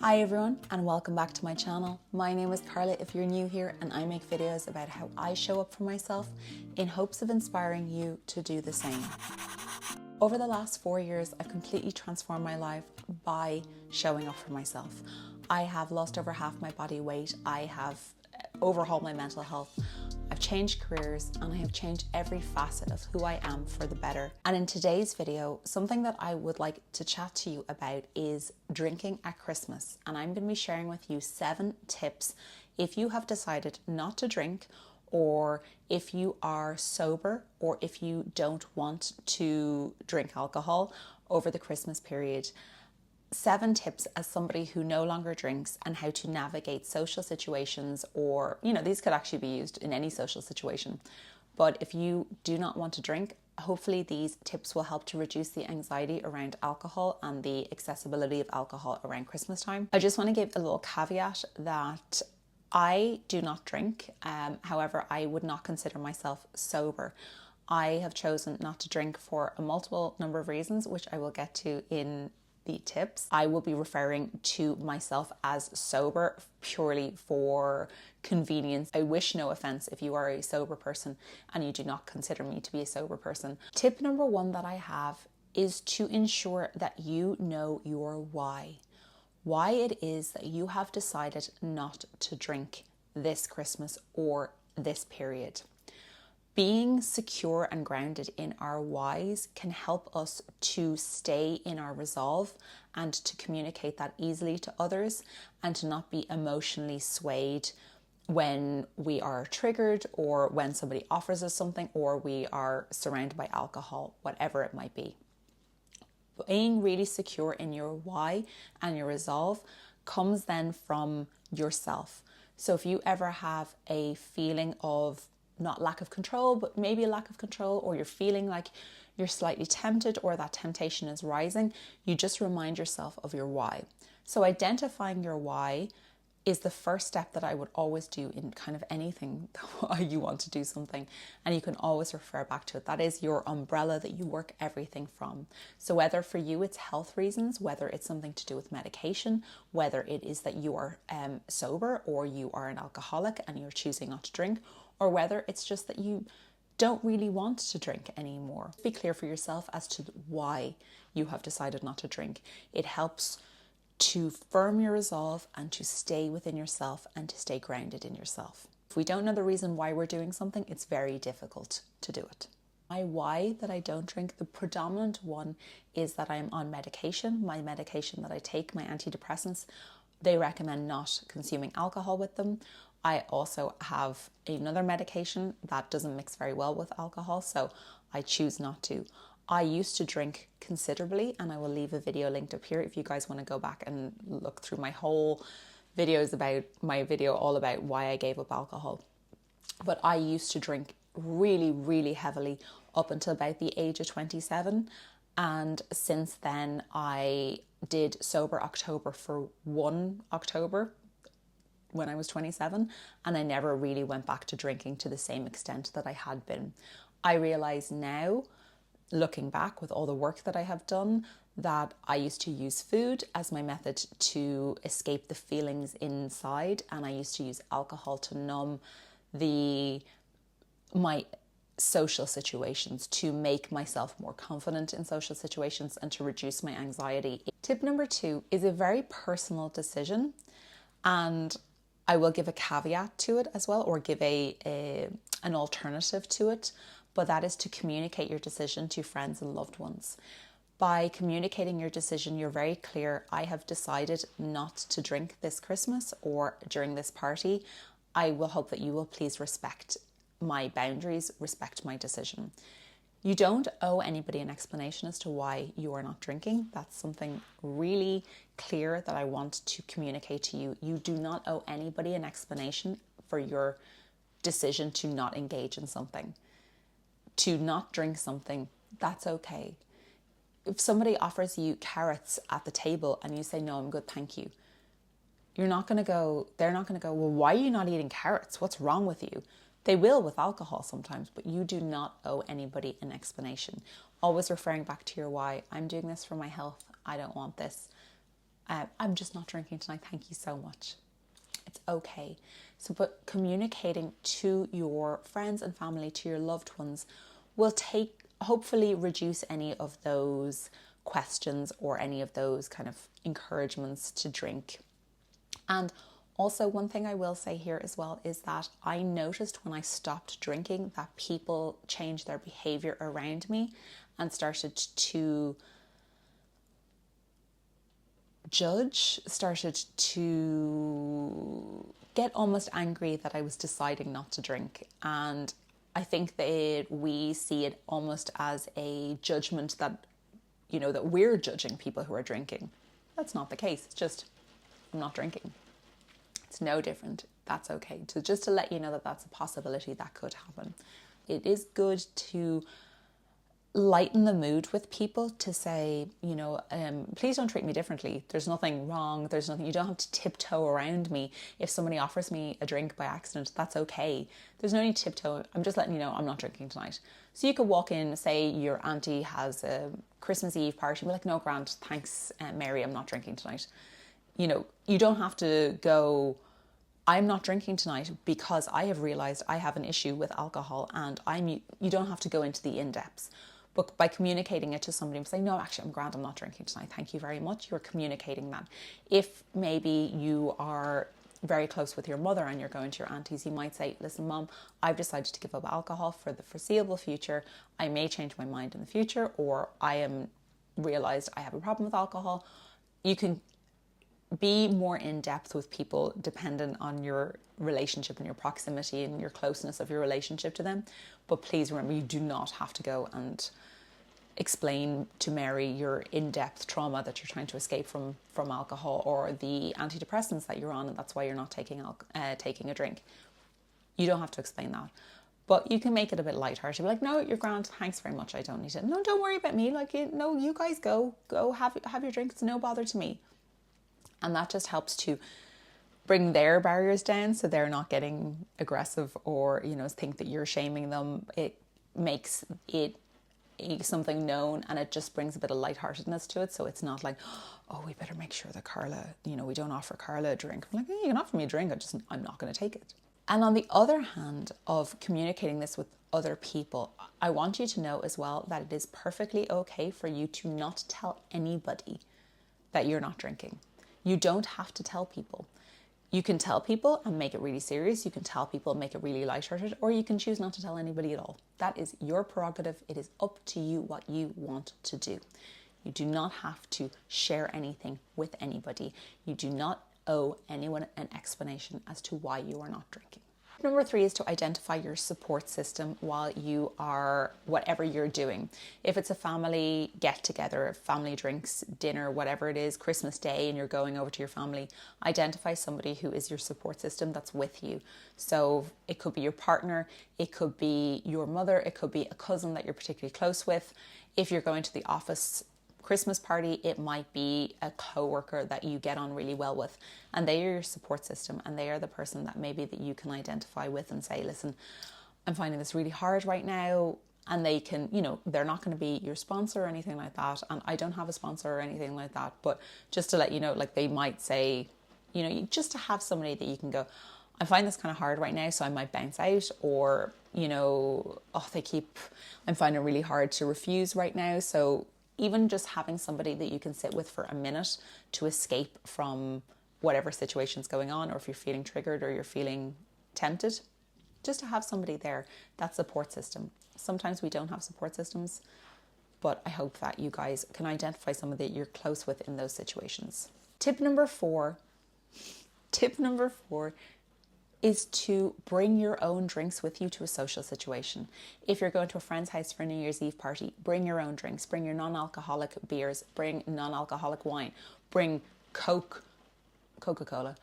Hi everyone and welcome back to my channel. My name is Carla if you're new here, and I make videos about how I show up for myself in hopes of inspiring you to do the same. Over the last 4 years, I've completely transformed my life by showing up for myself. I have lost over half my body weight. I have overhauled my mental health. I've changed careers and I have changed every facet of who I am for the better. And in today's video, something that I would like to chat to you about is drinking at Christmas. And I'm going to be sharing with you 7 tips if you have decided not to drink, or if you are sober, or if you don't want to drink alcohol over the Christmas period. 7 tips as somebody who no longer drinks, and how to navigate social situations, or, these could actually be used in any social situation. But if you do not want to drink, hopefully these tips will help to reduce the anxiety around alcohol and the accessibility of alcohol around Christmas time. I just want to give a little caveat that I do not drink. However, I would not consider myself sober. I have chosen not to drink for a multiple number of reasons, which I will get to in the tips. I will be referring to myself as sober purely for convenience. I wish no offense if you are a sober person and you do not consider me to be a sober person. Tip number 1 that I have is to ensure that you know your why. Why it is that you have decided not to drink this Christmas or this period. Being secure and grounded in our whys can help us to stay in our resolve and to communicate that easily to others, and to not be emotionally swayed when we are triggered, or when somebody offers us something, or we are surrounded by alcohol, whatever it might be. Being really secure in your why and your resolve comes then from yourself. So if you ever have a feeling of not lack of control, but maybe a lack of control, or you're feeling like you're slightly tempted, or that temptation is rising, you just remind yourself of your why. So identifying your why is the first step that I would always do in kind of anything you want to do something, and you can always refer back to it. That is your umbrella that you work everything from. So whether for you it's health reasons, whether it's something to do with medication, whether it is that you are sober, or you are an alcoholic and you're choosing not to drink, or whether it's just that you don't really want to drink anymore. Be clear for yourself as to why you have decided not to drink. It helps to firm your resolve and to stay within yourself and to stay grounded in yourself. If we don't know the reason why we're doing something, it's very difficult to do it. My why that I don't drink, the predominant one is that I'm on medication. My medication that I take, my antidepressants, they recommend not consuming alcohol with them. I also have another medication that doesn't mix very well with alcohol, so I choose not to. I used to drink considerably, and I will leave a video linked up here if you guys want to go back and look through my whole videos about my video all about why I gave up alcohol. But I used to drink really, really heavily up until about the age of 27. And since then, I did sober October for 1 October when I was 27, and I never really went back to drinking to the same extent that I had been. I realize now, looking back with all the work that I have done, that I used to use food as my method to escape the feelings inside, and I used to use alcohol to numb my social situations, to make myself more confident in social situations and to reduce my anxiety. Tip number 2 is a very personal decision, and I will give a caveat to it as well, or give an alternative to it, but that is to communicate your decision to friends and loved ones. By communicating your decision, you're very clear: I have decided not to drink this Christmas or during this party. I will hope that you will please respect my boundaries, respect my decision. You don't owe anybody an explanation as to why you are not drinking. That's something really clear that I want to communicate to you. You do not owe anybody an explanation for your decision to not engage in something, to not drink something. That's okay. If somebody offers you carrots at the table and you say, no, I'm good, thank you, they're not going to go, well, why are you not eating carrots? What's wrong with you? They will with alcohol sometimes, but you do not owe anybody an explanation. Always referring back to your why. I'm doing this for my health. I don't want this. I'm just not drinking tonight, thank you so much. It's okay. So, but communicating to your friends and family, to your loved ones, will hopefully reduce any of those questions or any of those kind of encouragements to drink. And also, one thing I will say here as well is that I noticed when I stopped drinking that people changed their behavior around me and started to judge, started to get almost angry that I was deciding not to drink. And I think that we see it almost as a judgment that, that we're judging people who are drinking. That's not the case. It's just, I'm not drinking. It's no different. That's okay. So just to let you know that that's a possibility that could happen. It is good to lighten the mood with people, to say, please don't treat me differently. There's nothing wrong. There's nothing, you don't have to tiptoe around me. If somebody offers me a drink by accident, that's okay. There's no need to tiptoe. I'm just letting you know I'm not drinking tonight. So you could walk in, say your auntie has a Christmas Eve party, and be like, no, Grant, thanks, Mary, I'm not drinking tonight. You don't have to go, I'm not drinking tonight because I have realised I have an issue with alcohol, and you don't have to go into the in-depths. But by communicating it to somebody and saying, no, actually, I'm grand, I'm not drinking tonight, thank you very much, you're communicating that. If maybe you are very close with your mother and you're going to your aunties, you might say, listen, Mom, I've decided to give up alcohol for the foreseeable future. I may change my mind in the future, or I am realised I have a problem with alcohol. You can be more in depth with people dependent on your relationship and your proximity and your closeness of your relationship to them. But please remember, you do not have to go and explain to Mary your in-depth trauma that you're trying to escape from alcohol, or the antidepressants that you're on, and that's why you're not taking a drink. You don't have to explain that. But you can make it a bit lighthearted. Be like, no, you're grand, thanks very much, I don't need it. No, don't worry about me. Like, no, you guys go have your drink. It's no bother to me. And that just helps to bring their barriers down, so they're not getting aggressive or, think that you're shaming them. It makes it something known, and it just brings a bit of lightheartedness to it. So it's not like, oh, we better make sure that Carla, we don't offer Carla a drink. I'm like, you can offer me a drink, I'm not going to take it. And on the other hand of communicating this with other people, I want you to know as well that it is perfectly okay for you to not tell anybody that you're not drinking. You don't have to tell people. You can tell people and make it really serious. You can tell people and make it really lighthearted, or you can choose not to tell anybody at all. That is your prerogative. It is up to you what you want to do. You do not have to share anything with anybody. You do not owe anyone an explanation as to why you are not drinking. Number 3 is to identify your support system while you are, whatever you're doing. If it's a family get together, family drinks, dinner, whatever it is, Christmas Day, and you're going over to your family, identify somebody who is your support system that's with you. So it could be your partner, it could be your mother, it could be a cousin that you're particularly close with. If you're going to the office Christmas party, it might be a co-worker that you get on really well with, and they are your support system, and they are the person that maybe that you can identify with and say, listen, I'm finding this really hard right now. And they can, they're not going to be your sponsor or anything like that, and I don't have a sponsor or anything like that, but just to let you know, like, they might say, just to have somebody that you can go, I find this kind of hard right now, so I might bounce out, or I'm finding it really hard to refuse right now. So even just having somebody that you can sit with for a minute to escape from whatever situation's going on, or if you're feeling triggered or you're feeling tempted, just to have somebody there, that support system. Sometimes we don't have support systems, but I hope that you guys can identify somebody that you're close with in those situations. Tip number four is to bring your own drinks with you to a social situation. If you're going to a friend's house for a New Year's Eve party, bring your own drinks, bring your non-alcoholic beers, bring non-alcoholic wine, bring Coca-Cola,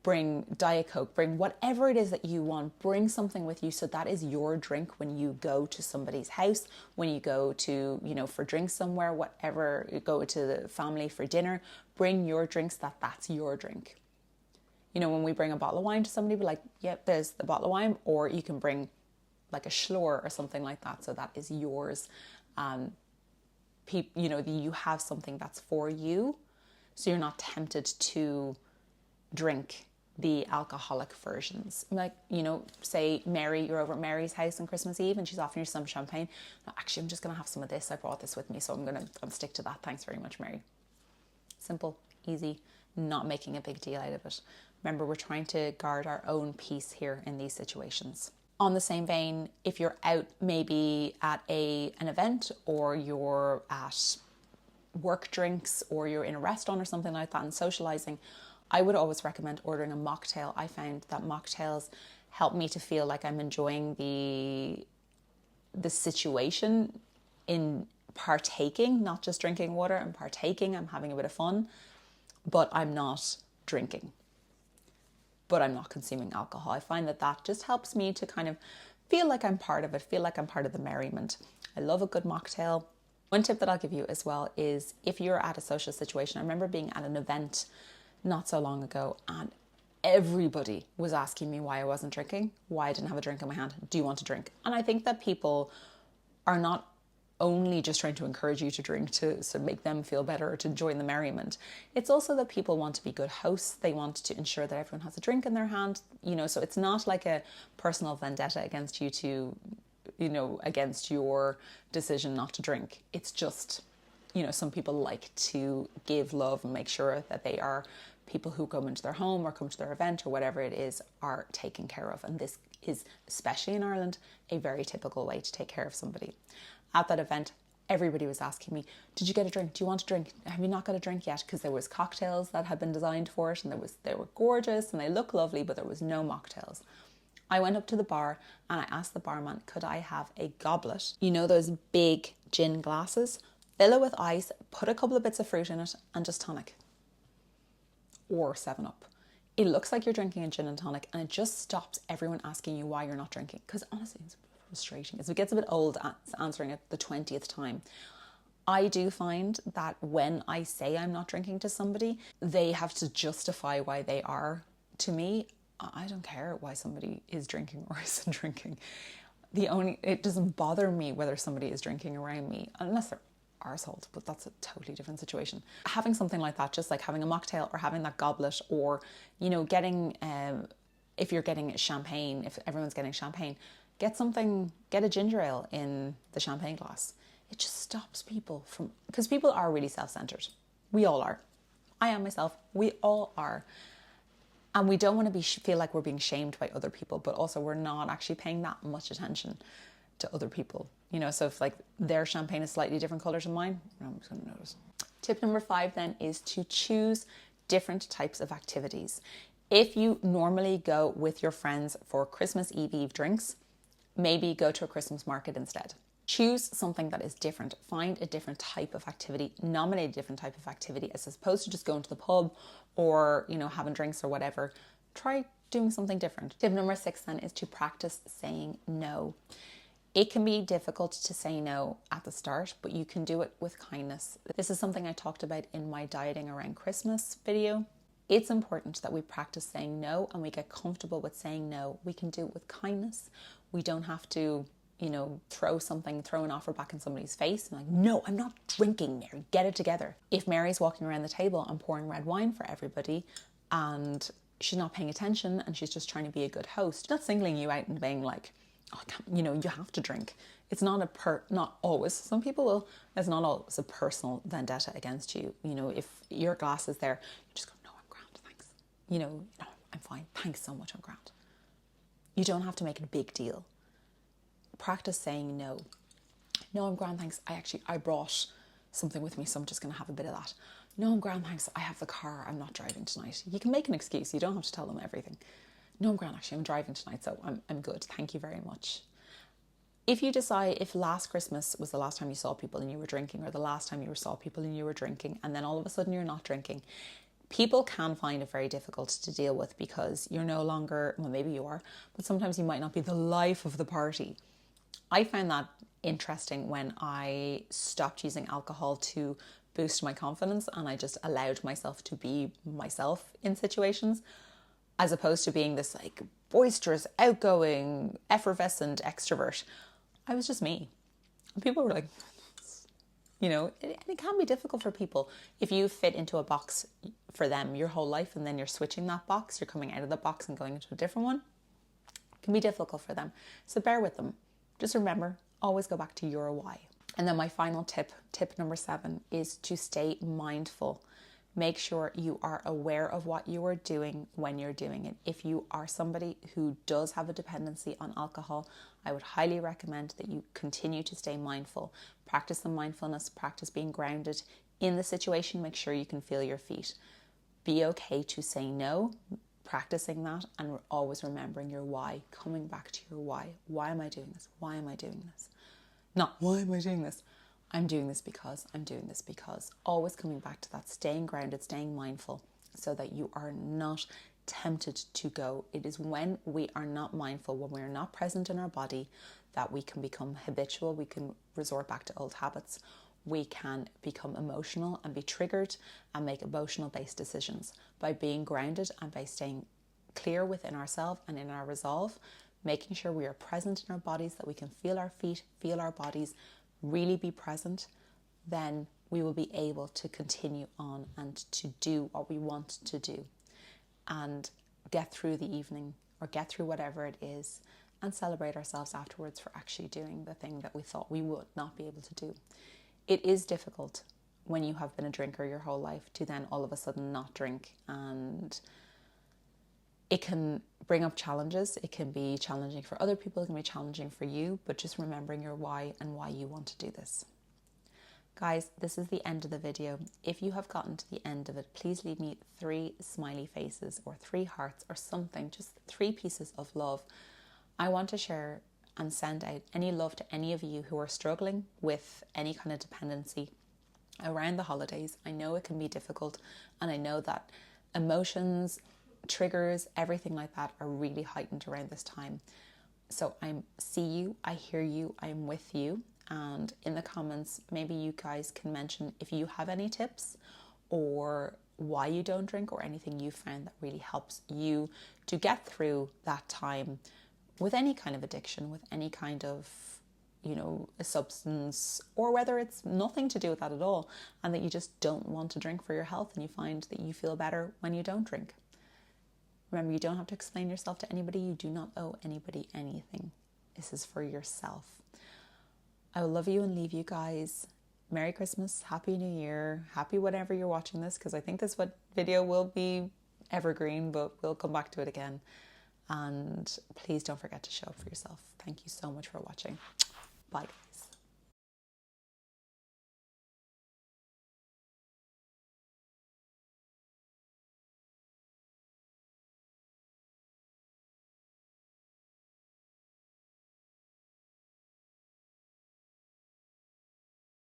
bring Diet Coke, bring whatever it is that you want, bring something with you, so that is your drink when you go to somebody's house, when you go to, for drinks somewhere, whatever, you go to the family for dinner, bring your drinks, that's your drink. When we bring a bottle of wine to somebody, we're like, yep, there's the bottle of wine, or you can bring like a Schlor or something like that, so that is yours. You have something that's for you, so you're not tempted to drink the alcoholic versions. Like, you know, say Mary, you're over at Mary's house on Christmas Eve and she's offering you some champagne. No, actually, I'm just going to have some of this. I brought this with me, so I'm going to stick to that. Thanks very much, Mary. Simple, easy, not making a big deal out of it. Remember, we're trying to guard our own peace here in these situations. On the same vein, if you're out maybe at an event, or you're at work drinks, or you're in a restaurant or something like that and socializing, I would always recommend ordering a mocktail. I found that mocktails help me to feel like I'm enjoying the situation in partaking, not just drinking water. I'm partaking, I'm having a bit of fun, but I'm not drinking. But I'm not consuming alcohol. I find that just helps me to kind of feel like I'm part of it, feel like I'm part of the merriment. I love a good mocktail. One tip that I'll give you as well is if you're at a social situation. I remember being at an event not so long ago and everybody was asking me why I wasn't drinking, why I didn't have a drink in my hand. Do you want to drink? And I think that people are not only just trying to encourage you to drink to make them feel better or to join the merriment. It's also that people want to be good hosts. They want to ensure that everyone has a drink in their hand, you know, so it's not like a personal vendetta against you to, you know, against your decision not to drink. It's just, you know, some people like to give love and make sure that they are people who come into their home or come to their event or whatever it is are taken care of. And this is, especially in Ireland, a very typical way to take care of somebody. At that event, everybody was asking me, did you get a drink? Do you want a drink? Have you not got a drink yet? Because there was cocktails that had been designed for it and they were gorgeous and they look lovely, but there was no mocktails. I went up to the bar and I asked the barman, could I have a goblet? You know, those big gin glasses, fill it with ice, put a couple of bits of fruit in it and just tonic. Or 7-Up. It looks like you're drinking a gin and tonic and it just stops everyone asking you why you're not drinking. Because honestly, it's frustrating. It gets a bit old answering it the 20th time. I do find that when I say I'm not drinking to somebody, they have to justify why they are to me. I don't care why somebody is drinking or isn't drinking. It doesn't bother me whether somebody is drinking around me, unless they're arseholed, but that's a totally different situation. Having something like that, just like having a mocktail or having that goblet, or, you know, getting, if you're getting champagne, if everyone's getting champagne, get a ginger ale in the champagne glass. It just stops people from, because people are really self-centered. We all are. I am myself. We all are. And we don't want to feel like we're being shamed by other people, but also we're not actually paying that much attention to other people. You know, so if like their champagne is slightly different colour to mine, I'm just going to notice. Tip number 5 then is to choose different types of activities. If you normally go with your friends for Christmas Eve drinks, maybe go to a Christmas market instead. Choose something that is different. Find a different type of activity. Nominate a different type of activity as opposed to just going to the pub or, you know, having drinks or whatever. Try doing something different. Tip number 6 then is to practice saying no. It can be difficult to say no at the start, but you can do it with kindness. This is something I talked about in my dieting around Christmas video. It's important that we practice saying no and we get comfortable with saying no. We can do it with kindness. We don't have to, you know, throw an offer back in somebody's face and like, no, I'm not drinking, Mary, get it together. If Mary's walking around the table and pouring red wine for everybody and she's not paying attention and she's just trying to be a good host, not singling you out and being like, oh, you know, you have to drink. It's not not always. Some people will. It's not always a personal vendetta against you. You know, if your glass is there, you just go, no, I'm grand, thanks. You know, no, I'm fine. Thanks so much, I'm grand. You don't have to make it a big deal. Practice saying no. No, I'm grand, thanks. I brought something with me, so I'm just going to have a bit of that. No, I'm grand, thanks. I have the car. I'm not driving tonight. You can make an excuse. You don't have to tell them everything. No, I'm grand, actually, I'm driving tonight, so I'm good. Thank you very much. If you decide, if last Christmas was the last time you saw people and you were drinking, or the last time you saw people and you were drinking, and then all of a sudden you're not drinking, people can find it very difficult to deal with because you're no longer, well, maybe you are, but sometimes you might not be the life of the party. I found that interesting when I stopped using alcohol to boost my confidence and I just allowed myself to be myself in situations, as opposed to being this like boisterous, outgoing, effervescent extrovert. I was just me. And people were like, you know, and it can be difficult for people. If you fit into a box for them your whole life and then you're switching that box, you're coming out of the box and going into a different one, it can be difficult for them. So bear with them. Just remember, always go back to your why. And then my final tip number 7, is to stay mindful. Make sure you are aware of what you are doing when you're doing it. If you are somebody who does have a dependency on alcohol, I would highly recommend that you continue to stay mindful. Practice some mindfulness, practice being grounded in the situation. Make sure you can feel your feet. Be okay to say no, practicing that, and always remembering your why, coming back to your why. Why am I doing this? Why am I doing this? Not, why am I doing this? I'm doing this because, I'm doing this because. Always coming back to that, staying grounded, staying mindful, so that you are not tempted to go. It is when we are not mindful, when we are not present in our body, that we can become habitual, we can resort back to old habits, we can become emotional and be triggered and make emotional based decisions. By being grounded and by staying clear within ourselves and in our resolve, making sure we are present in our bodies, that we can feel our feet, feel our bodies, really be present, then we will be able to continue on and to do what we want to do and get through the evening or get through whatever it is and celebrate ourselves afterwards for actually doing the thing that we thought we would not be able to do. It is difficult when you have been a drinker your whole life to then all of a sudden not drink, and it can bring up challenges. It can be challenging for other people, it can be challenging for you, but just remembering your why and why you want to do this. Guys, this is the end of the video. If you have gotten to the end of it, please leave me 3 smiley faces or 3 hearts or something, just 3 pieces of love. I want to share and send out any love to any of you who are struggling with any kind of dependency around the holidays. I know it can be difficult, and I know that emotions, triggers, everything like that are really heightened around this time. So I see you, I hear you, I'm with you. And in the comments, maybe you guys can mention if you have any tips or why you don't drink or anything you found that really helps you to get through that time with any kind of addiction, with any kind of, you know, a substance, or whether it's nothing to do with that at all and that you just don't want to drink for your health and you find that you feel better when you don't drink. Remember, you don't have to explain yourself to anybody. You do not owe anybody anything. This is for yourself. I will love you and leave you guys. Merry Christmas, Happy New Year, happy whenever you're watching this, because I think this video will be evergreen, but we'll come back to it again. And please don't forget to show up for yourself. Thank you so much for watching. Bye.